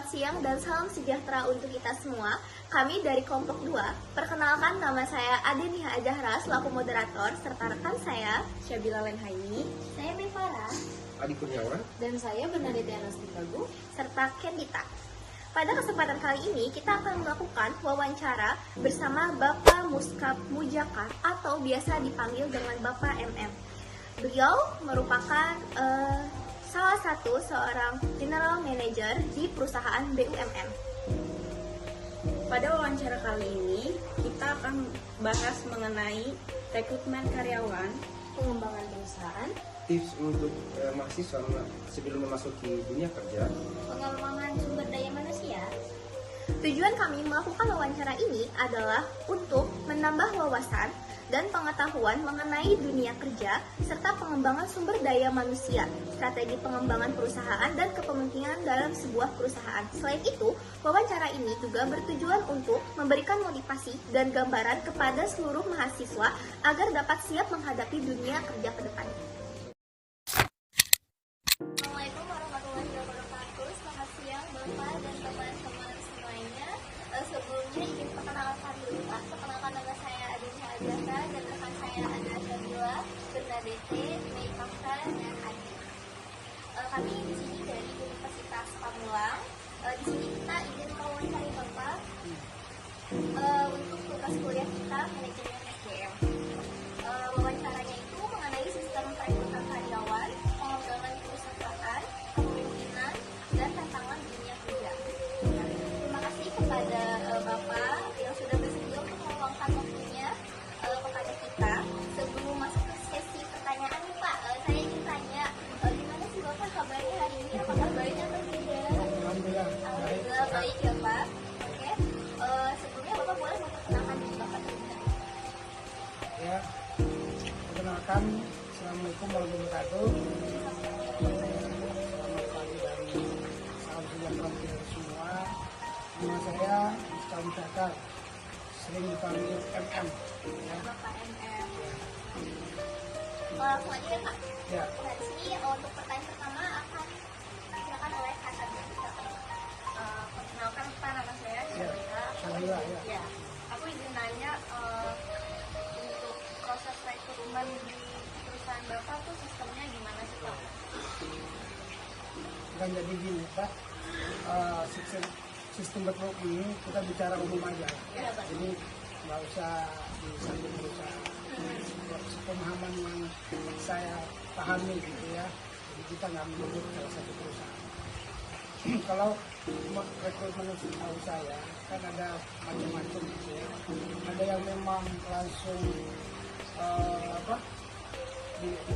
siang dan salam sejahtera untuk kita semua. Kami dari kelompok 2. Perkenalkan, nama saya Ade Niha Ajahra selaku moderator, serta rekan saya Syabila Lenhaini, saya Mevara, Adi Kurniawan, dan saya Bernadette Anastipagu, serta Kendita. Pada kesempatan kali ini kita akan melakukan wawancara bersama Bapak Muskap Mujakar atau biasa dipanggil dengan Bapak MM. Beliau merupakan salah satu seorang general manager di perusahaan BUMN. Pada wawancara kali ini, kita akan bahas mengenai rekrutmen karyawan, pengembangan perusahaan, tips untuk mahasiswa sebelum memasuki dunia kerja, pengembangan sumber daya manusia. Tujuan kami melakukan wawancara ini adalah untuk menambah wawasan dan pengetahuan mengenai dunia kerja serta pengembangan sumber daya manusia, strategi pengembangan perusahaan dan kepemimpinan dalam sebuah perusahaan. Selain itu, wawancara ini juga bertujuan untuk memberikan motivasi dan gambaran kepada seluruh mahasiswa agar dapat siap menghadapi dunia kerja ke depan. Assalamualaikum warahmatullahi wabarakatuh. Selamat siang Bapak dan teman-teman semuanya. Sebelumnya ingin perkenalkan dulu Pak. Perkenalkan, nama saya Ade Niha Ajahra dan rekan saya ada Syabila, Bernadette, Mevara, dan Adi. Kami di sini dari Universitas Pamulang. Di sini kita ingin mewawancari Bapak untuk tugas kuliah kita manajemen SDM. Wawancaranya itu mengenai sistem perekrutan karyawan, pengembangan perusahaan, kepemimpinan, dan tantangan dunia kerja. Terima kasih kepada Bapak yang sudah bersedia untuk meluangkan waktunya kepada kita. Sebelum masuk ke sesi pertanyaan nih Pak, saya ingin tanya, gimana sih Bapak kabarnya hari ini? Apakah baik atau tidak? Alhamdulillah baik ya Pak. Oke. Sebelumnya Bapak boleh memperkenalkan diri Bapak terlebih. Ya, perkenalkan, assalamualaikum warahmatullahi wabarakatuh. Selamat pagi dan salam sejahtera untuk kita semua. Nama saya Muskap Mujakar, sering dipanggil MM. Ya. Bapak MM. Langsung aja ya Pak. Ya. Nah, di sini untuk pertanyaan pertama akan silakan oleh Kak Sabila. perkenalkan Pak, nama saya Ya. Syabila. Syabila, ya. Ya, aku izin nanya untuk proses rekrutmen di perusahaan Bapak tuh sistemnya gimana sih Pak? Bukan jadi gini, Pak. Sistem rekrutmen ini kita bicara umum aja. Ya, Pak. Jadi nggak usah di satu perusahaan. Pemahaman yang saya pahami gitu ya. Jadi kita nggak menyebut salah satu perusahaan. Kalau rekrutmen tahu saya kan ada macam-macam gitu ya. Ada yang memang langsung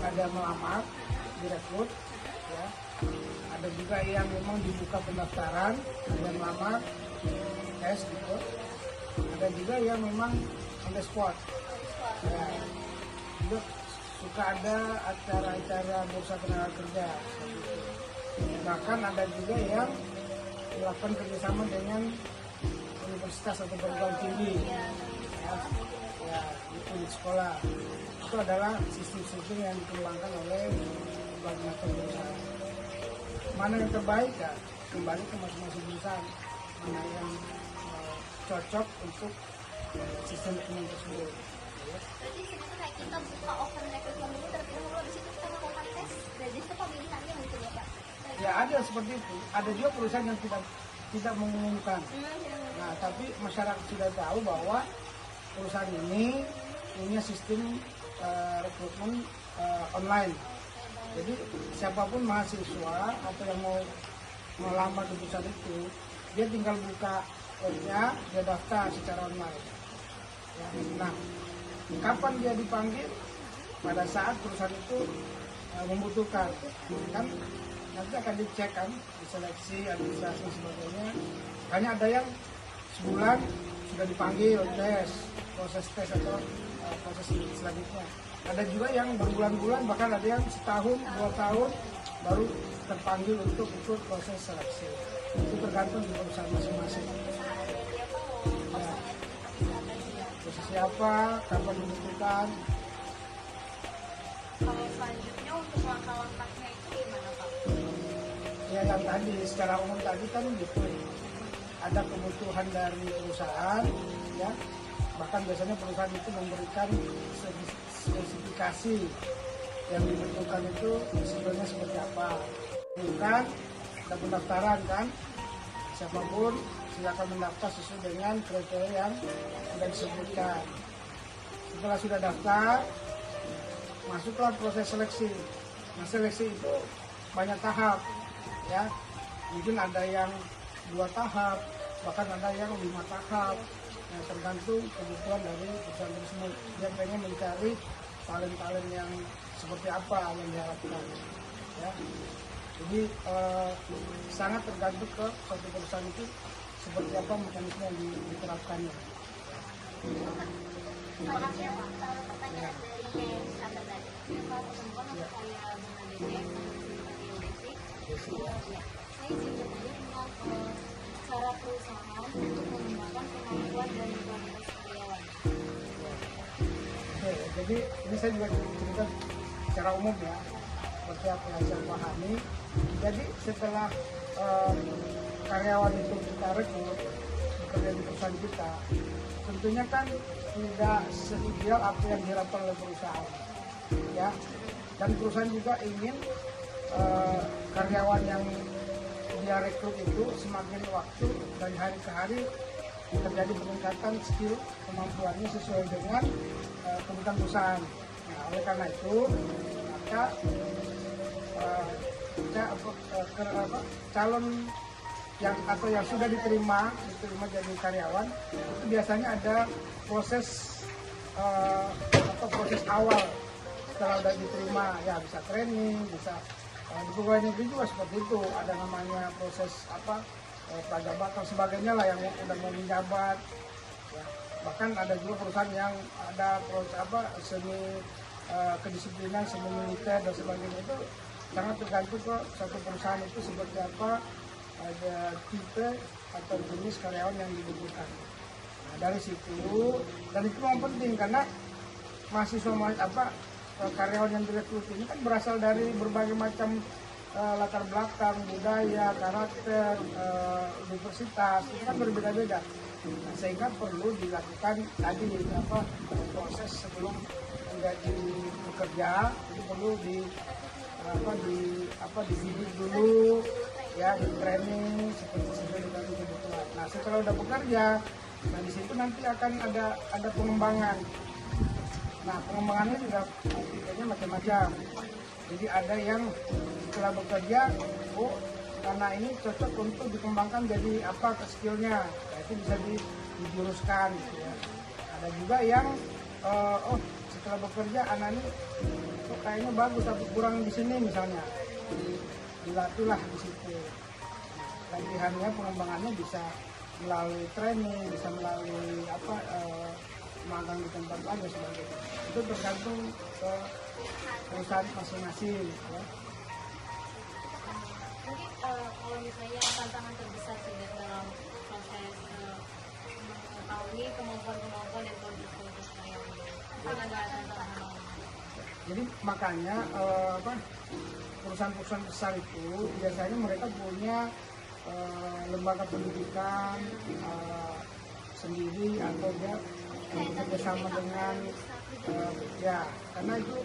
ada melamar, direkrut ya. Ada juga yang memang dibuka pendaftaran, ada melamar, tes gitu. Ada juga yang memang on the spot. Ya. Juga suka ada acara-acara bursa tenaga kerja. Bahkan ada juga yang melakukan kerjasama dengan universitas atau perguruan tinggi. Ya, itu di sekolah. Itu adalah sistem-sistem yang dikembangkan oleh berbagai macam perusahaan. Mana yang terbaik ya kembali ke masing-masing perusahaan. Mana yang cocok untuk sistem rekrutmen tersebut. Berarti di situ kayak kita buka open recruitment dulu, terlebih dahulu di situ kita melakukan tes dan di situ pemilihannya mungkin ya Pak. Ya ada seperti itu. Ada juga perusahaan yang tidak mengumumkan. Nah, tapi masyarakat sudah tahu bahwa perusahaan ini punya sistem rekrutmen online. Jadi siapapun mahasiswa atau yang mau melamar di perusahaan itu, dia tinggal buka webnya, dia daftar secara online. Ya, nah, kapan dia dipanggil? Pada saat perusahaan itu membutuhkan, kan? Nanti akan dicek kan, diseleksi, administrasi dan sebagainya. Hanya ada yang sebulan sudah dipanggil proses tes atau proses selanjutnya. Ada juga yang berbulan-bulan, bahkan ada yang setahun, 2 tahun baru terpanggil untuk ikut proses seleksi. Itu tergantung di perusahaan masing-masing. Ya. Posisi apa, kapan dibutuhkan. Kalau selanjutnya untuk langkah-langkahnya itu gimana Pak? Ya yang tadi secara umum tadi kan gitu, ada kebutuhan dari perusahaan, ya bahkan biasanya perusahaan itu memberikan spesifikasi yang dibutuhkan itu sebenarnya seperti apa. Bukan ada pendaftaran kan, siapapun silakan mendaftar sesuai dengan kriteria yang sudah disebutkan. Setelah sudah daftar, masuklah proses seleksi. Nah, seleksi itu banyak tahap, ya. Mungkin ada yang 2 tahap, bahkan ada yang 5 tahap. Nah, tergantung kebutuhan dari perusahaan tersebut. Dia pengen mencari talent-talent yang seperti apa yang diharapkan, ya. Jadi sangat tergantung ke suatu perusahaan itu seperti apa mekanisme yang diterapkannya. Kalau pertanyaan dari sahabat tadi, kalau teman-teman atau saya dengan BBM atau basic, saya izin bertanya tentang cara perusahaan untuk mengembangkan kemampuan dan kualitas karyawan. Oke, jadi ini saya juga cerita secara umum ya, seperti apa yang saya pahami. Jadi setelah karyawan itu kita rekrut bekerja di perusahaan kita, tentunya kan tidak seideal apa yang diharapkan oleh perusahaan, ya. Dan perusahaan juga ingin karyawan yang dia rekrut itu semakin waktu dari hari ke hari terjadi peningkatan skill kemampuannya sesuai dengan kebutuhan perusahaan. Nah, oleh karena itu maka calon yang atau yang sudah diterima jadi karyawan itu biasanya ada proses proses awal setelah sudah diterima, ya bisa training, bisa di pegawai negeri juga seperti itu, ada namanya proses prajabatan sebagainya lah yang udah mau menjabat, ya. Bahkan ada juga perusahaan yang ada proses semi kedisiplinan, semi militer dan sebagainya. Itu sangat tergantung ke satu perusahaan itu seperti apa, ada tipe atau jenis karyawan yang dibutuhkan. Nah, dari situ, dan itu memang penting karena mahasiswa karyawan yang direkrut ini kan berasal dari berbagai macam latar belakang, budaya, karakter, universitas, itu kan berbeda-beda. Nah, sehingga perlu dilakukan tadi proses sebelum menjadi bekerja itu perlu dididik dulu, ya, di training sesuai dengan kebutuhan. Nah, setelah udah bekerja, nah di situ nanti akan ada pengembangan. Nah, pengembangannya juga tipenya macam-macam. Jadi ada yang setelah bekerja, karena ini cocok untuk dikembangkan jadi apa ke skillnya, nah, itu bisa dijuruskan, gitu ya. Ada juga yang setelah bekerja anak ini kayaknya bagus tapi kurang di sini misalnya, dilatihlah di situ. Latihannya, pengembangannya bisa melalui training, bisa melalui magang di tempat lain dan sebagainya. Itu tergantung ke perusahaan masing-masing, ya. Mungkin kalau misalnya tantangan terbesar juga dalam proses mengetahui kemampuan dan kualitas karyawan, ada tantangan lain? Jadi makanya perusahaan-perusahaan besar itu biasanya mereka punya lembaga pendidikan sendiri atau dia bekerjasama dengan karena itu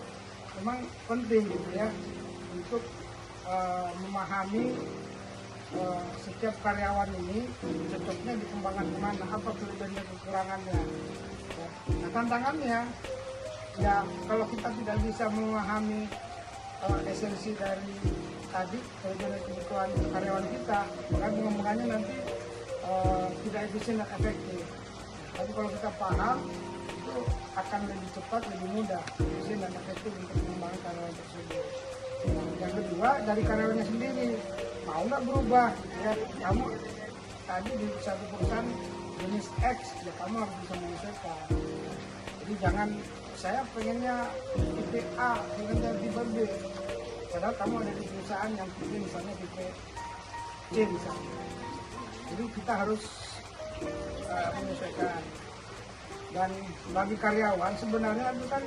memang penting gitu ya untuk memahami setiap karyawan ini cocoknya dikembangkan kemana, apa kelebihan dan kekurangannya. Ya. Nah, tantangannya ya kalau kita tidak bisa memahami esensi dari tadi kelebihan dan kebutuhan karyawan kita, maka pengembangannya nanti tidak efisien dan efektif. Tapi kalau kita paham, itu akan lebih cepat, lebih mudah, efisien dan efektif untuk mengembangkan karyawan tersebut. Yang kedua, dari karyawannya sendiri, mau nggak berubah, ya kamu tadi di satu perusahaan jenis X, ya kamu harus bisa menyesuaikan. Jadi jangan saya pengennya tipe A, pengennya tipe B, padahal kamu ada di perusahaan yang tipe misalnya tipe C misalnya. Jadi kita harus menyesuaikan. Dan bagi karyawan sebenarnya itu kan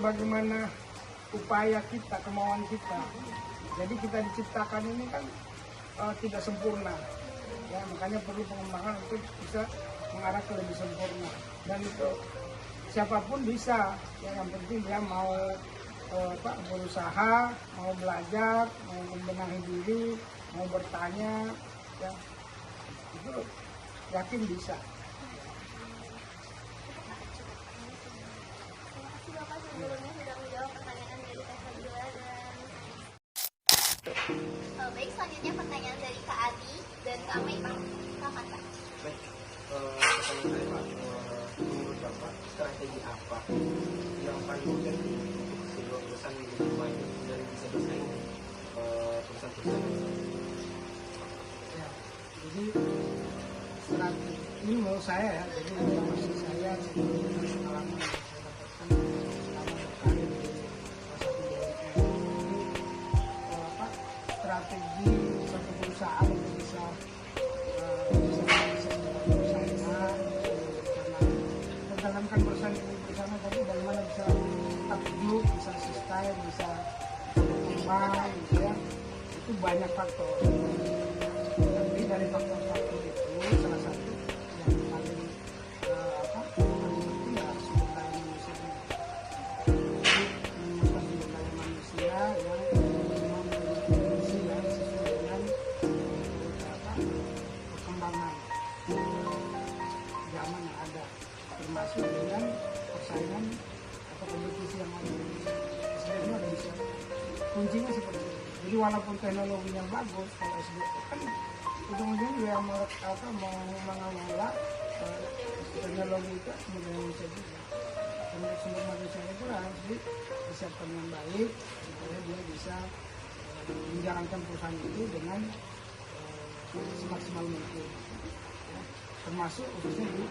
bagaimana upaya kita, kemauan kita. Jadi kita diciptakan ini kan tidak sempurna, ya makanya perlu pengembangan untuk bisa mengarah ke lebih sempurna. Dan itu siapapun bisa, ya yang penting dia mau berusaha, mau belajar, mau membenahi diri, mau bertanya, ya itu yakin bisa. Terima kasih Bapak sebelumnya sudah menjawab pertanyaan dari Kak Fadila dan baik, selanjutnya pertanyaan dari Kak Adi dan Kak Mai, Pak. Silakan, Kak. Baik, pertanyaan saya Pak, menurut Bapak strategi apa yang paling penting untuk sebuah perusahaan menjadi maju dan bisa bersaing perusahaan-perusahaan lain? Ya, jadi strategi ini menurut saya ya, jadi ini masih saya sebelum pengalaman yang saya dapatkan selama berkarir di salah satu BUMN. Jadi strategi satu perusahaan untuk bisa persaingan, karena menjalankan persaingan bersama tadi bagaimana bisa tetap hidup, bisa sustain, bisa berkembang, gitu ya. Itu banyak faktor. Tapi dari faktor-faktor itu salah satu yang paling paling penting ya sumber daya manusia. Jadi menemukan sumber daya manusia yang memang berfungsi yang sesuai dengan perkembangan zaman yang ada, termasuk dengan persaingan atau kompetisi yang ada. SDM ada bisa kuncinya seperti itu. Jadi walaupun teknologinya bagus, kalau SDM kan ujung-ujungnya juga yang mengelola teknologi itu sumber manusia juga. Sumber manusia itu harus disiapkan dengan baik supaya dia bisa menjalankan perusahaan itu dengan semaksimal mungkin. Ya, termasuk khususnya di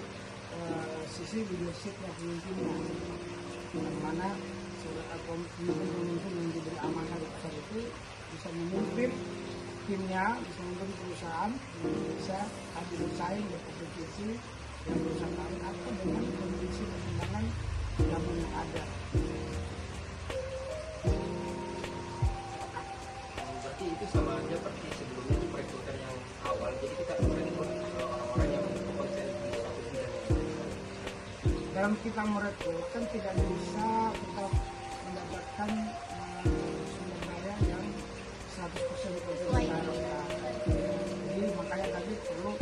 sisi leadershipnya, pemimpinnya, yang mana pemimpin yang diberi amanah di perusahaan itu bisa memimpin timnya, bisa memimpin perusahaan, bisa adu bersaing, berkompetisi dengan perusahaan lain atau dengan kondisi perkembangan zaman yang ada. Berarti itu sama aja seperti sebelumnya itu rekruter yang awal, jadi kita merekrut orang-orang yang berpotensi di satu bidang yang berbeda. Dalam kita merekrut kan tidak bisa kita mendapatkan sumber daya yang 100% berkelanjutan. Jadi makanya tadi perlu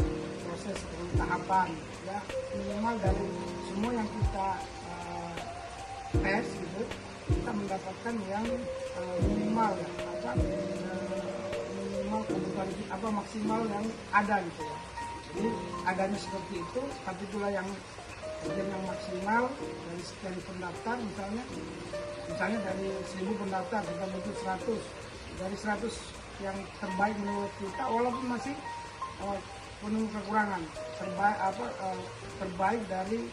proses, perlu tahapan, ya minimal dari semua yang kita tes gitu, kita mendapatkan yang minimal ya, minimal kebutuhan maksimal yang ada gitu ya. Jadi adanya seperti itu, tapi itulah yang maksimal dari sekian pendaftar, misalnya dari 1000 pendaftar kita butuh 100, dari 100 yang terbaik menurut kita walaupun masih penuh kekurangan, terbaik dari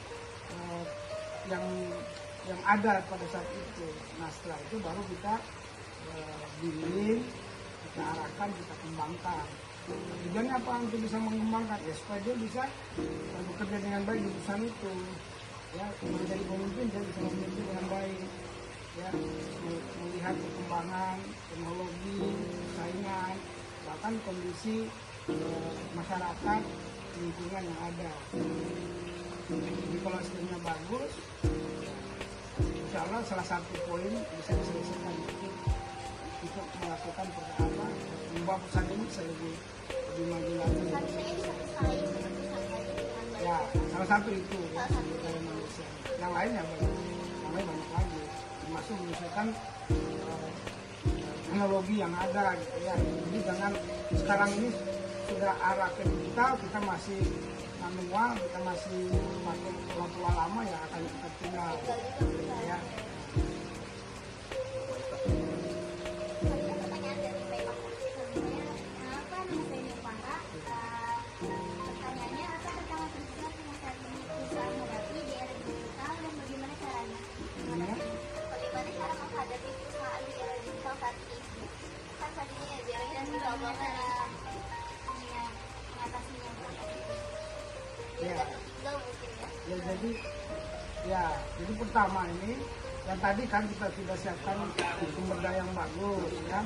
yang ada pada saat itu. Nah setelah itu baru kita bimbing, kita arahkan, kita kembangkan. Tujuannya apa? Untuk bisa mengembangkan, ya supaya dia bisa bekerja dengan baik di perusahaan itu, ya menjadi pemimpin, dia bisa memimpin dengan baik, ya melihat perkembangan teknologi, persaingan, bahkan kondisi masyarakat, lingkungan yang ada. Jadi kalau SDM-nya bagus, insya Allah salah satu poin bisa diselesaikan itu untuk melakukan membawa perusahaan ini bisa lebih maju lagi. Seharusnya bisa bersaing dengan perusahaan lain dengan baik. Ya, salah satu itu ya, sumber daya manusia. Yang lainnya banyak lagi, termasuk menyelesaikan teknologi yang ada gitu ya. Jadi jangan sekarang ini sudah arah ke digital, kita masih manual, kita masih pakai pola lama, ya akan kita tinggal ya. Selanjutnya pertanyaan dari Bapak. Kenapa nama saya Nirvana? Pertanyaannya, apa tantangan terbesar yang saat ini perusahaan hadapi di era digital dan bagaimana caranya? Bagaimana cara menghadapi perusahaan di era digital saat ini? Kan saat ini ya biasanya sudah bagaimana mengatasinya? Ya. Tertinggal mungkin ya. Ya, jadi pertama ini yang tadi kan kita sudah siapkan sumber daya yang bagus ya.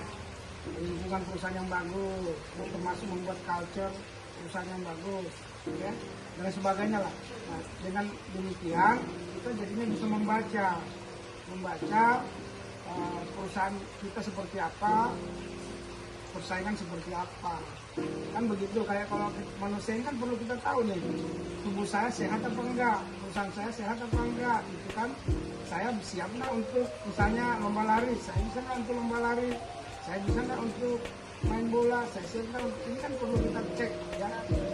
lingkungan perusahaan yang bagus, termasuk membuat culture perusahaan yang bagus, ya, dan sebagainya lah. Nah, dengan demikian kita jadinya bisa membaca perusahaan kita seperti apa, persaingan seperti apa, kan begitu. Kayak kalau manusia ini kan perlu kita tahu nih, tubuh saya sehat apa enggak, perusahaan saya sehat apa enggak, gitu kan. Saya siap nggak untuk misalnya lomba lari, saya bisa nggak untuk lomba lari, saya bisa nggak untuk main bola, saya siap nggak untuk ini, kan perlu kita cek ya,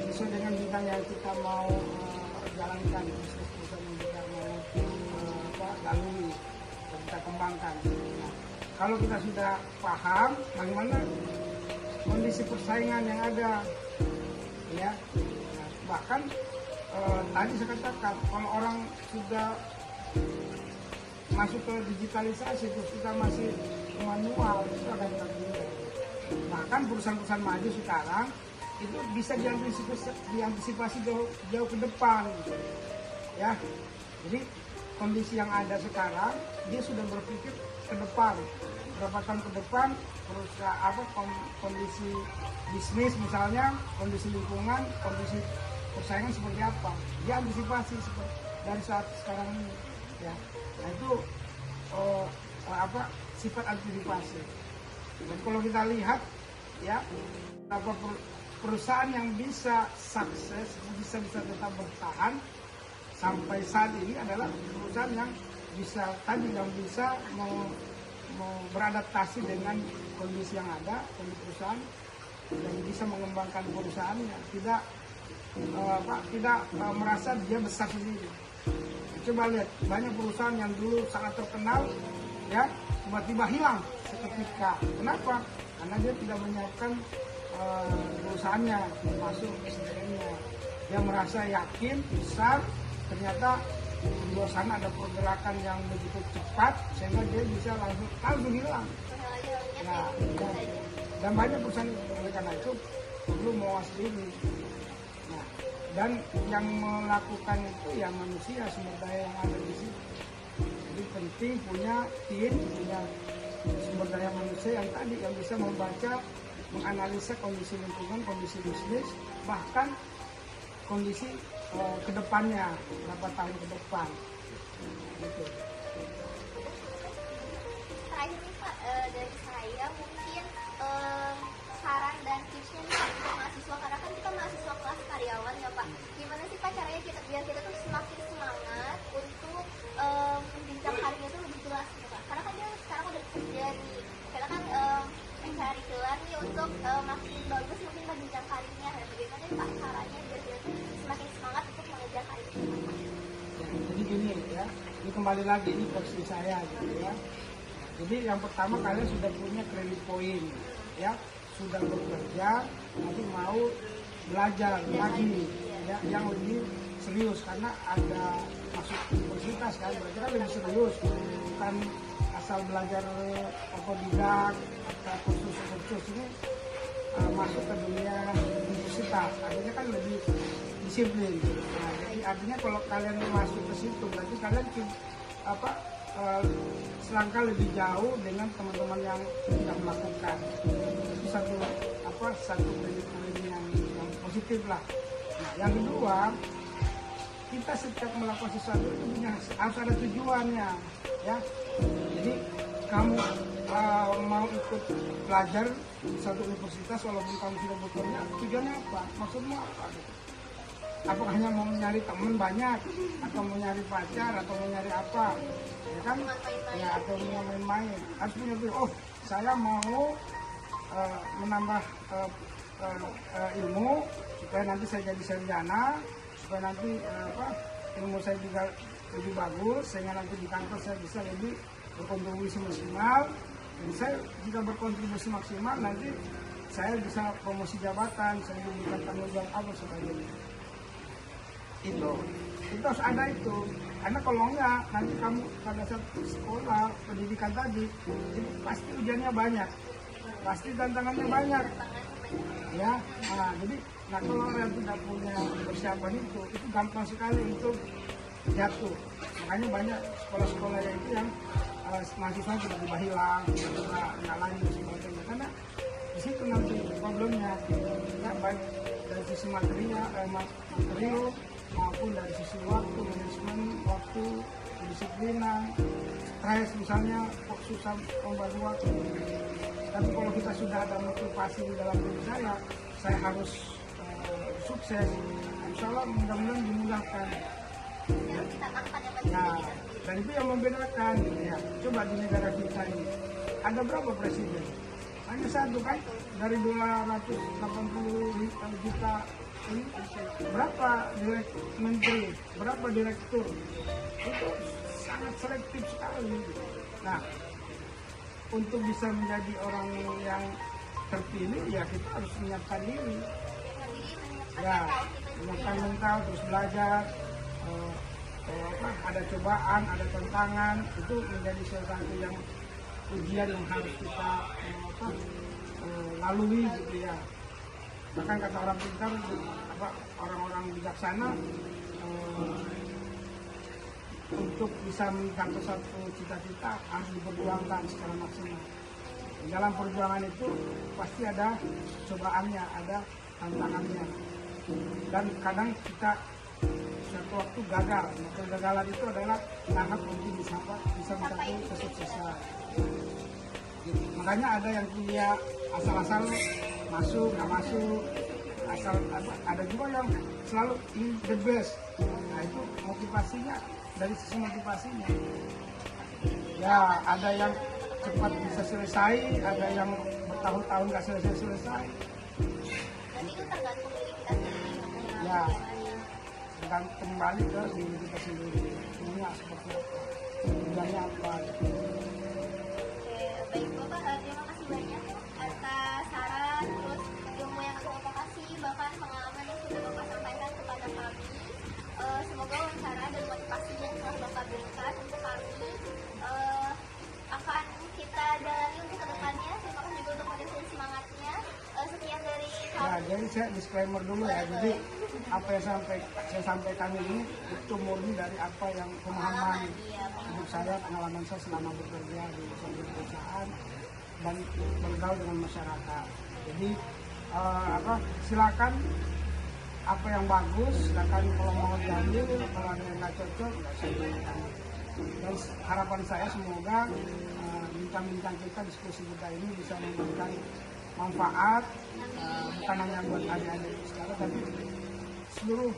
sesuai dengan bidang yang kita mau jalankan, bisnis perusahaan yang kita mau lalui, kita kembangkan. Nah, kalau kita sudah paham bagaimana kondisi persaingan yang ada, ya, nah, bahkan tadi saya katakan kalau orang sudah masuk ke digitalisasi terus kita masih manual, itu akan terjadi. Bahkan perusahaan-perusahaan maju sekarang itu bisa diantisipasi jauh ke depan, gitu. Ya, jadi kondisi yang ada sekarang dia sudah berpikir ke depan, berapa tahun ke depan perusahaan kondisi bisnis misalnya, kondisi lingkungan, kondisi persaingan seperti apa, dia antisipasi seperti dari saat sekarang ini, ya. Nah itu sifat antisipasi. Dan kalau kita lihat ya, perusahaan yang bisa sukses, bisa tetap bertahan sampai saat ini adalah perusahaan yang bisa mau beradaptasi dengan kondisi yang ada, kondisi perusahaan, dan bisa mengembangkan perusahaannya, tidak merasa dia besar sendiri. Coba lihat, banyak perusahaan yang dulu sangat terkenal, ya, tiba-tiba hilang seketika. Kenapa? Karena dia tidak menyiapkan perusahaannya, termasuk SDM-nya. Dia merasa yakin, besar, ternyata di luar sana ada pergerakan yang begitu cepat, sehingga dia bisa langsung hilang. Nah, dan banyak perusahaan oleh karena itu perlu mawas diri. Nah, dan yang melakukan itu ya manusia, sumber daya yang ada di situ. Jadi penting punya tim, punya sumber daya manusia yang tadi yang bisa membaca, menganalisa kondisi lingkungan, kondisi bisnis, bahkan kondisi kedepannya, berapa tahun ke depan. Gitu. Terakhir nih Pak, dari saya mungkin saran dan tipsnya nih Pak untuk mahasiswa, karena kan kita mahasiswa kelas karyawan ya Pak. Gimana sih Pak caranya biar kita tuh semakin semangat untuk menjenjang karirnya itu lebih jelas gitu Pak. Karena kan dia sekarang udah kerja nih, kita kan mencari gelar nih untuk makin bagus, makin menjenjang karirnya. Nah, bagaimana Pak caranya biar kita tuh semakin semangat untuk mengejar karir itu Pak? Ya, jadi gini ya, ini kembali lagi ini posisi saya gitu ya. Jadi yang pertama kalian sudah punya credit point, ya, sudah bekerja, nanti mau belajar lagi, ya, yang lebih serius karena ada masuk universitas kan, belajar kan lebih serius, bukan asal belajar otodidak atau kursus ini masuk ke dunia universitas, artinya kan lebih disiplin. Nah, jadi artinya kalau kalian masuk ke situ, berarti kalian selangkah lebih jauh dengan teman-teman yang tidak melakukan. Itu satu kredit yang positif lah. Nah, yang kedua, kita setiap melakukan sesuatu itu harus ada tujuannya, ya. Jadi kamu mau ikut belajar di satu universitas walaupun kamu sudah bekerja, tujuannya apa? Maksudmu apa? Apakah hanya mau nyari teman banyak, atau mau nyari pacar, atau mau nyari apa, ya kan? Ya, atau mau main-main. Harus punya tujuan. Oh, saya mau menambah ilmu supaya nanti saya jadi sarjana, supaya nanti ilmu saya juga lebih bagus, sehingga nanti di kantor saya bisa lebih berkontribusi maksimal. Dan saya jika berkontribusi maksimal, nanti saya bisa promosi jabatan, saya diberikan tanggung jawab apa sebagainya. Itu harus ada itu, karena kalau enggak nanti kamu pada saat sekolah pendidikan tadi itu pasti ujiannya banyak, pasti tantangannya banyak, ya. Jadi kalau orang tidak punya persiapan itu gampang sekali untuk jatuh. Makanya banyak sekolah-sekolah itu yang mahasiswa tiba-tiba hilang, nggak lanjut sebagainya, karena di situ nanti problemnya. Ya, baik dari sisi material maupun dari sisi waktu, manajemen waktu, kedisiplinan, stres misalnya, kok susah membagi waktu. Tapi kalau kita sudah ada motivasi di dalam diri saya harus sukses, insya Allah mudah-mudahan dimudahkan. Yang kita makan yang paling Nah, kita dan itu yang membedakan. Ya, coba di negara kita ini ada berapa presiden? Hanya satu kan, dari 280 juta ini berapa menteri, berapa direktur? Itu sangat selektif sekali. Nah, untuk bisa menjadi orang yang terpilih ya kita harus menyiapkan diri. Ya, menyiapkan mental, terus belajar. Ada cobaan, ada tantangan, itu menjadi sesuatu yang ujian yang harus kita lalui gitu ya. Bahkan kata orang pintar, orang-orang bijaksana, untuk bisa mencapai satu cita-cita harus diperjuangkan secara maksimal. Di dalam perjuangan itu pasti ada cobaannya, ada tantangannya, dan kadang kita suatu waktu gagal. Kegagalan itu adalah tahap untuk bisa mencapai kesuksesan. Makanya ada yang kuliah asal-asal masuk, nggak masuk, asal ada juga yang selalu in the best. Nah itu motivasinya, dari sisi motivasinya. Ya ada yang cepat bisa selesai, ada yang bertahun-tahun nggak selesai. Dan itu tergantung diri kita sendiri. Ya, dan kembali ke diri kita sendiri. Semuanya seperti apa, tujuannya apa. Oke, baik Bapak, terima kasih banyak atas saran, terus ilmu yang Bapak kasih, bahkan pengalaman yang sudah Bapak sampaikan kepada kami. Semoga wawancara dan motivasi yang telah Bapak berikan untuk kami akan kita jalani untuk kedepannya. Terima kasih juga untuk motivasi semangatnya. Sekian dari Ya, kami. jadi saya disclaimer dulu ya. Jadi apa yang saya sampaikan ini itu murni dari apa yang pemahaman hidup saya, pengalaman saya selama bekerja di suatu perusahaan dan bergaul dengan masyarakat. Jadi silakan apa yang bagus, silakan kalau mau diambil, kalau ada yang nggak cocok nggak usah diambil. Dan harapan saya semoga bincang-bincang kita, diskusi kita ini bisa memberikan manfaat, bukan hanya buat adik-adik sekarang, tapi seluruh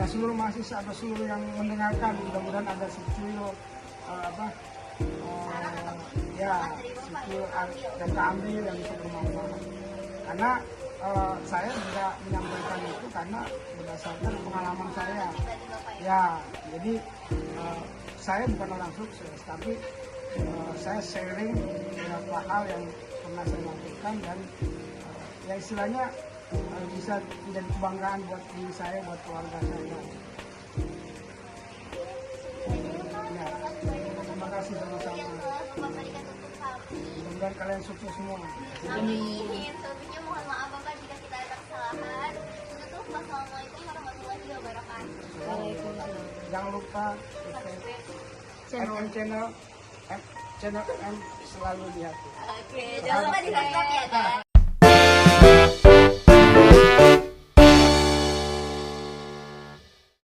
seluruh mahasiswa atau seluruh yang mendengarkan. Mudah-mudahan ada skill skill yang keambil yang bisa bermanfaat. Karena saya juga menyampaikan itu karena berdasarkan pengalaman saya. Ya, jadi saya bukan orang sukses, tapi saya sharing beberapa hal yang pernah saya lakukan dan ya istilahnya bisa menjadi kebanggaan buat diri saya, buat keluarga saya. Ya, terima kasih sama-sama. Mudah-mudahan kalian sukses semua. Amin. Sebelumnya mohon maaf Bapak jika kita ada kesalahan. Tutup. Wassalamualaikum warahmatullahi wabarakatuh. Jangan lupa channel M selalu di hati. Oke, jangan lupa di subscribe ya guys.